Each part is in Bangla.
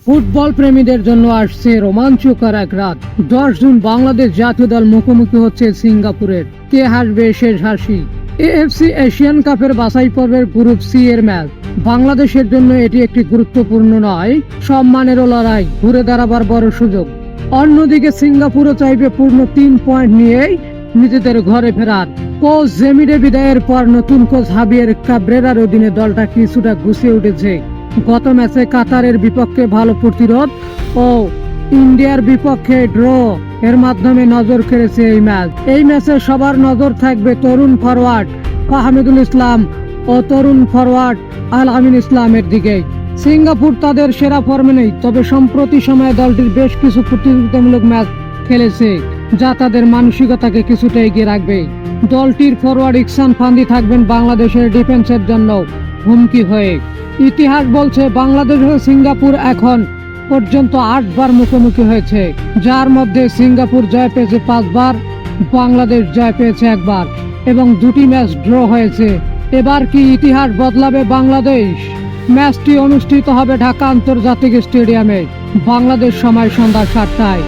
ফুটবল প্রেমীদের জন্য আসছে রোমাঞ্চকর এক রাত। 10 জুন বাংলাদেশ জাতীয় দল মুখোমুখি হচ্ছে সিঙ্গাপুরের। কে হাসবে শেষ হাসি? এএফসি এশিয়ান কাপের বাছাই পর্বের গ্রুপ সি এর ম্যাচ। বাংলাদেশের জন্য এটি একটি গুরুত্বপূর্ণ নয়, সম্মানেরও লড়াই, ঘুরে দাঁড়াবার বড় সুযোগ। অন্যদিকে সিঙ্গাপুরও চাইবে পূর্ণ 3 পয়েন্ট নিয়েই নিজেদের ঘরে ফেরার। কোচ জেমিরে বিদায়ের পর নতুন কোচ হাবিয়ের কাব্রেরার অধীনে দলটা কিছুটা গুছিয়ে উঠেছে। গত ম্যাচে কাতারের বিপক্ষে ভালো প্রতিরোধ ও ইন্ডিয়ার বিপক্ষে ড্র এর মাধ্যমে নজর কেড়েছে এই ম্যাচে সবার নজর থাকবে তরুণ ফরওয়ার্ড ফাহমিদুল ইসলাম ও তরুণ ফরওয়ার্ড আল আমিন ইসলামের দিকে। সিঙ্গাপুর তাদের সেরা ফর্মে নেই, তবে সম্প্রতি সময়ে দলটির বেশ কিছু প্রতিযোগিতামূলক ম্যাচ খেলেছে, যা তাদের মানসিকতাকে কিছুটা এগিয়ে রাখবে। দলটির ফরওয়ার্ড ইকসান ফান্দি থাকবেন বাংলাদেশের ডিফেন্সের জন্য হুমকি হয়ে। ইতিহাস বলছে বাংলাদেশ ও সিঙ্গাপুর এখন পর্যন্ত 8 বার মুখোমুখি হয়েছে, যার মধ্যে সিঙ্গাপুর জয় পেয়েছে 5 বার, বাংলাদেশ জয় পেয়েছে 1 বার এবং 2টি ম্যাচ ড্র হয়েছে। এবার কি ইতিহাস বদলাবে বাংলাদেশ? ম্যাচটি অনুষ্ঠিত হবে ঢাকা আন্তর্জাতিক স্টেডিয়ামে বাংলাদেশ সময় সন্ধ্যা 7টায়।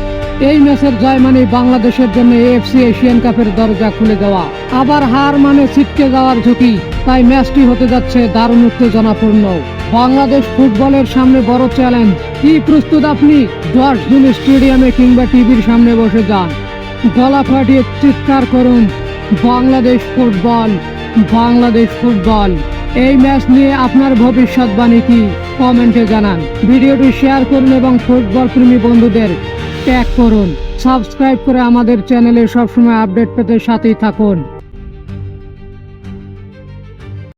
এই ম্যাচের জয় মানে বাংলাদেশের জন্য এএফসি এশিয়ান কাপের দরজা খুলে দেওয়া, আবার হার মানে ছিটকে যাওয়ার ঝুঁকি। তাই ম্যাচটি হতে যাচ্ছে দারুণ উত্তেজনাপূর্ণ। বাংলাদেশ ফুটবলের সামনে বড় চ্যালেঞ্জ। কি প্রস্তুত আপনি? 10 জুন স্টেডিয়ামে কিংবা টিভির সামনে বসে যান, গলা ফাটিয়ে চিৎকার করুন, বাংলাদেশ ফুটবল, বাংলাদেশ ফুটবল। এই ম্যাচ নিয়ে আপনার ভবিষ্যৎবাণী কি? কমেন্টে জানান। ভিডিওটি শেয়ার করুন এবং ফুটবল প্রেমী বন্ধুদের ট্যাগ করুন। সাবস্ক্রাইব করে আমাদের চ্যানেলে সবসময় আপডেট পেতে সাথেই থাকুন।